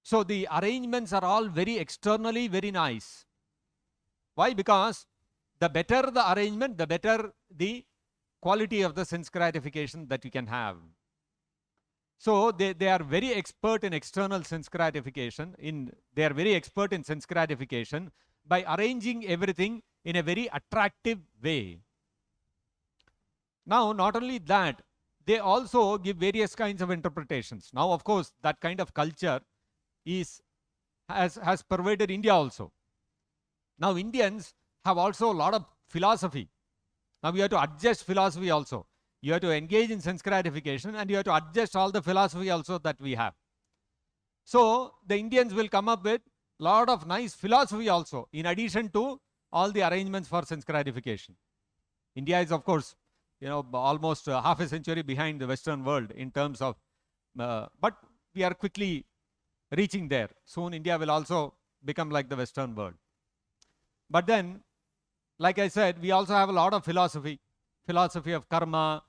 So the arrangements are all very externally very nice. Why? Because the better the arrangement, the better the quality of the sense gratification that you can have. So they are very expert in external sense gratification. They are very expert in sense gratification by arranging everything in a very attractive way. Now, not only that, they also give various kinds of interpretations. Now, of course, that kind of culture has pervaded India also. Now, Indians have also a lot of philosophy. Now, we have to adjust philosophy also. You have to engage in sense gratification and you have to adjust all the philosophy also that we have. So, the Indians will come up with a lot of nice philosophy also, in addition to all the arrangements for sense gratification. India is, of course, almost half a century behind the Western world in terms of, but we are quickly reaching there. Soon India will also become like the Western world. But then, like I said, we also have a lot of philosophy of karma,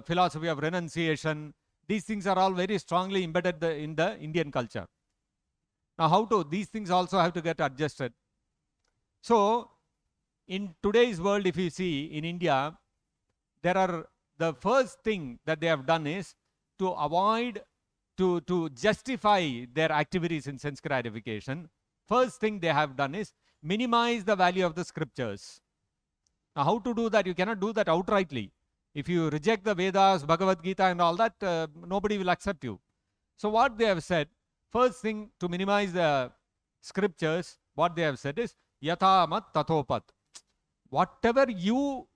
philosophy of renunciation. These things are all very strongly embedded in the Indian culture. Now, these things also have to get adjusted. So, in today's world, if you see in India, the first thing that they have done is to avoid, to justify their activities in sense gratification. First thing they have done is minimize the value of the scriptures. Now, how to do that? You cannot do that outrightly. If you reject the Vedas, Bhagavad Gita and all that, nobody will accept you. So what they have said, first thing to minimize the scriptures, what they have said is, Yatha mat tathopat. Whatever you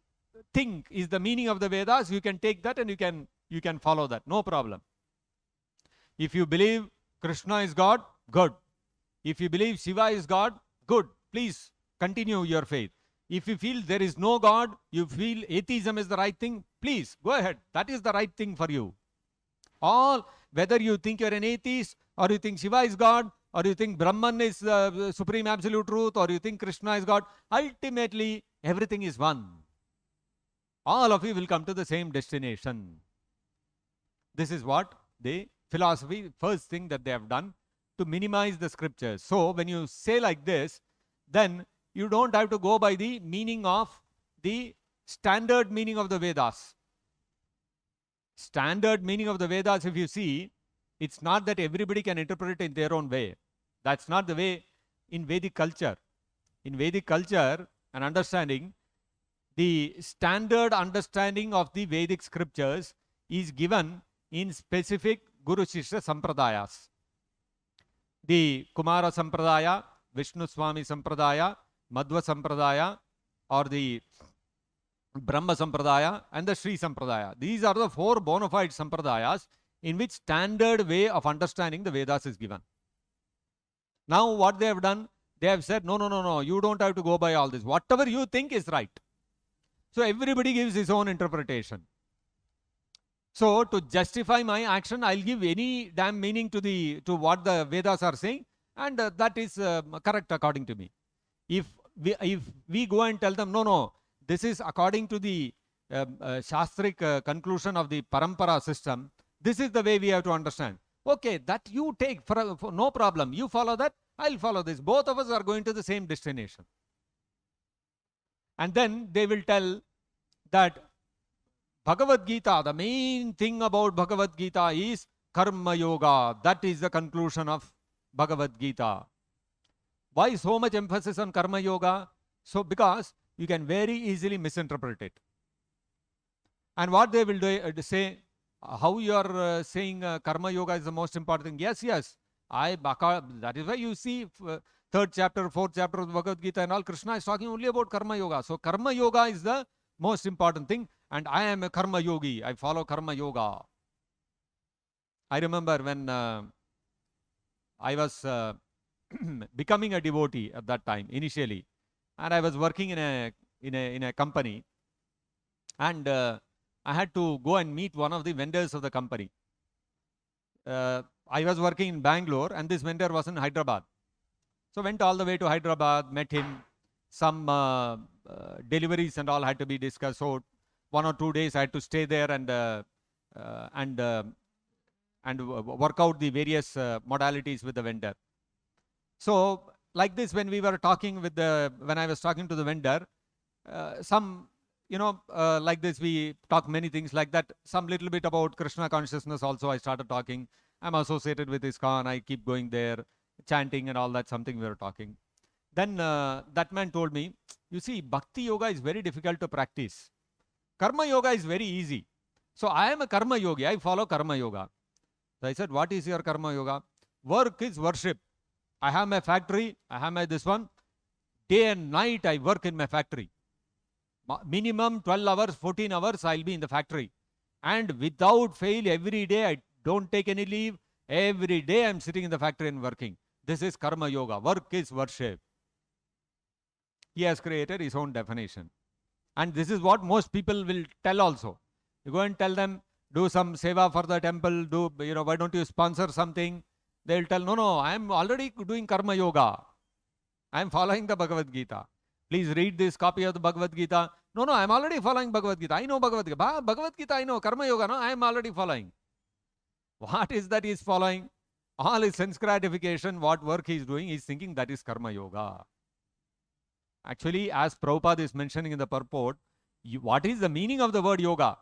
think is the meaning of the Vedas, you can take that and you can follow that, no problem. If you believe Krishna is God, good. If you believe Shiva is God, good. Please continue your faith. If you feel there is no God, you feel atheism is the right thing, please go ahead. That is the right thing for you. Whether you think you're an atheist, or you think Shiva is God, or you think Brahman is the supreme absolute truth, or you think Krishna is God, ultimately everything is one. All of you will come to the same destination. This is what the philosophy, first thing that they have done to minimize the scriptures. So when you say like this, then you don't have to go by the meaning of the standard meaning of the Vedas. Standard meaning of the Vedas, if you see, it's not that everybody can interpret it in their own way. That's not the way in Vedic culture. In Vedic culture and understanding, the standard understanding of the Vedic scriptures is given in specific Guru Shishya Sampradayas. The Kumara Sampradaya, Vishnu Swami Sampradaya, Madhva Sampradaya, or the Brahma Sampradaya, and the Sri Sampradaya. These are the 4 bona fide Sampradayas in which standard way of understanding the Vedas is given. Now what they have done, they have said, no, you don't have to go by all this. Whatever you think is right. So everybody gives his own interpretation. So to justify my action, I'll give any damn meaning to what the Vedas are saying, and that is correct according to me. If we go and tell them, no, this is according to the Shastrik conclusion of the Parampara system, this is the way we have to understand. Okay, that you take, for no problem. You follow that, I'll follow this. Both of us are going to the same destination. And then they will tell that Bhagavad Gita, the main thing about Bhagavad Gita is Karma Yoga. That is the conclusion of Bhagavad Gita. Why so much emphasis on Karma Yoga? So because you can very easily misinterpret it. And what they will say, how you are saying Karma Yoga is the most important thing. Yes. That is why you see 3rd chapter, 4th chapter of Bhagavad Gita and all, Krishna is talking only about Karma Yoga. So Karma Yoga is the most important thing, and I am a Karma Yogi. I follow Karma Yoga. I remember when I was becoming a devotee at that time, initially, and I was working in a company, and I had to go and meet one of the vendors of the company. I was working in Bangalore, and this vendor was in Hyderabad. So went all the way to Hyderabad, met him. Some deliveries and all had to be discussed. So 1 or 2 days I had to stay there and and work out the various modalities with the vendor. So like this, when we were talking with when I was talking to the vendor, some, like this, we talk many things like that. Some little bit about Krishna consciousness also I started talking. I'm associated with ISKCON, I keep going there, chanting and all that, something we were talking. Then that man told me, you see, Bhakti Yoga is very difficult to practice. Karma Yoga is very easy. So I am a Karma Yogi, I follow Karma Yoga. So I said, what is your Karma Yoga? Work is worship. I have my factory, I have my this one. Day and night I work in my factory. Minimum 12 hours, 14 hours I'll be in the factory. And without fail, every day I don't take any leave. Every day I'm sitting in the factory and working. This is Karma Yoga. Work is worship. He has created his own definition. And this is what most people will tell also. You go and tell them, do some seva for the temple, why don't you sponsor something? They'll tell, no, I'm already doing Karma Yoga. I'm following the Bhagavad Gita. Please read this copy of the Bhagavad Gita. No, I'm already following Bhagavad Gita. I know Bhagavad Gita. Bhagavad Gita, I know. Karma Yoga, no, I'm already following. What is that he's following? All his sense gratification, what work he's doing, he's thinking that is Karma Yoga. Actually, as Prabhupada is mentioning in the purport, what is the meaning of the word yoga?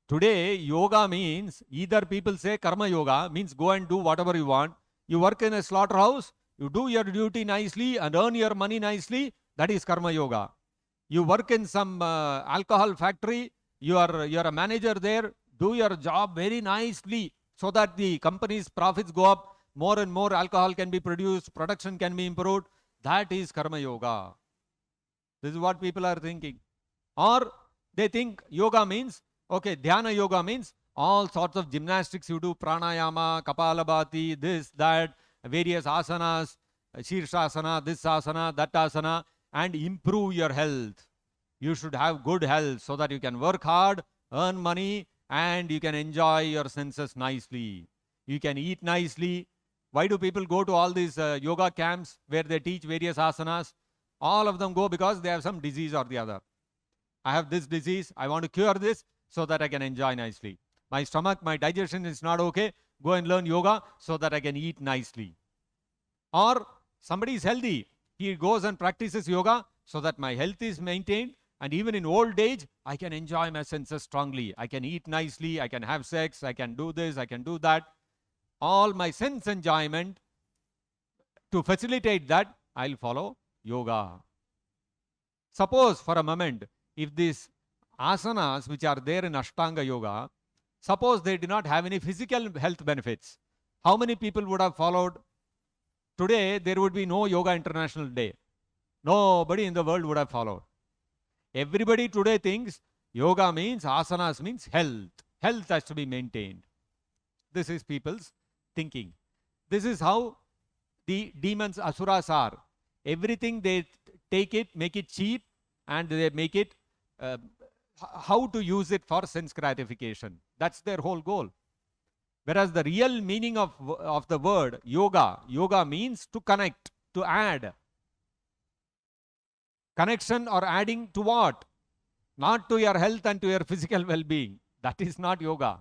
Today, yoga means, either people say Karma Yoga, means go and do whatever you want. You work in a slaughterhouse, you do your duty nicely and earn your money nicely, that is Karma Yoga. You work in some alcohol factory, you are a manager there, do your job very nicely so that the company's profits go up, more and more alcohol can be produced, production can be improved. That is Karma Yoga. This is what people are thinking. Or they think yoga means, okay, Dhyana Yoga means all sorts of gymnastics you do, pranayama, kapalabhati, this, that, various asanas, shirshasana, this asana, that asana, and improve your health. You should have good health so that you can work hard, earn money, and you can enjoy your senses nicely. You can eat nicely. Why do people go to all these yoga camps where they teach various asanas? All of them go because they have some disease or the other. I have this disease, I want to cure this so that I can enjoy nicely. My stomach, my digestion is not okay, go and learn yoga so that I can eat nicely. Or somebody is healthy, he goes and practices yoga so that my health is maintained, and even in old age, I can enjoy my senses strongly. I can eat nicely, I can have sex, I can do this, I can do that. All my sense enjoyment, to facilitate that, I'll follow yoga. Suppose for a moment, if these asanas which are there in Ashtanga Yoga, suppose they did not have any physical health benefits, how many people would have followed? Today, there would be no Yoga International Day. Nobody in the world would have followed. Everybody today thinks yoga means, asanas means health. Health has to be maintained. This is people's thinking. This is how the demons, asuras are. Everything they take it, make it cheap, and they make it how to use it for sense gratification. That's their whole goal. Whereas the real meaning of the word yoga means to connect, to add. Connection or adding to what? Not to your health and to your physical well-being. That is not yoga.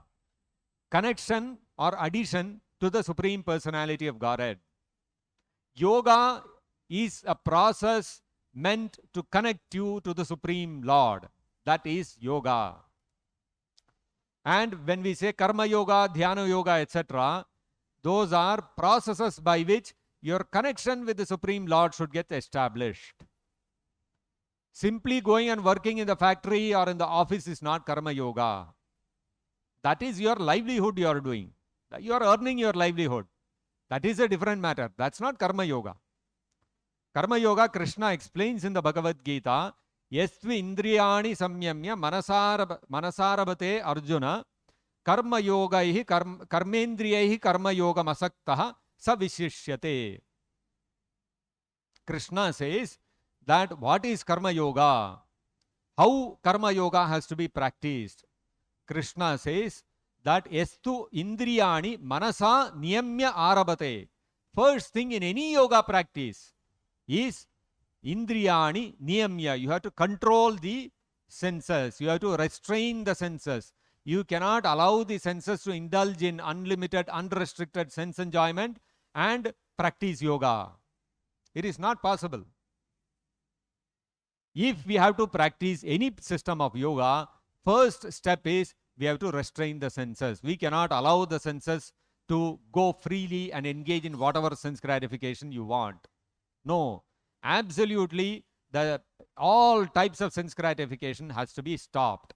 Connection or addition to the Supreme Personality of Godhead. Yoga is a process meant to connect you to the Supreme Lord. That is yoga. And when we say Karma Yoga, Dhyana Yoga, etc., those are processes by which your connection with the Supreme Lord should get established. Simply going and working in the factory or in the office is not Karma Yoga. That is your livelihood you are doing. You are earning your livelihood. That is a different matter. That's not Karma Yoga. Karma Yoga, Krishna explains in the Bhagavad Gita, Yastvi indriyani samyamya manasarabate Arjuna karma yogaihi karmendriyaihi karma yoga masaktaha savishishyate. Krishna says that what is Karma Yoga? How Karma Yoga has to be practiced? Krishna says that Estu Indriyani Manasa Niyamya Arabate. First thing in any yoga practice is Indriyani Niyamya. You have to control the senses. You have to restrain the senses. You cannot allow the senses to indulge in unlimited, unrestricted sense enjoyment and practice yoga. It is not possible. If we have to practice any system of yoga, first step is we have to restrain the senses. We cannot allow the senses to go freely and engage in whatever sense gratification you want. No, absolutely, all types of sense gratification has to be stopped.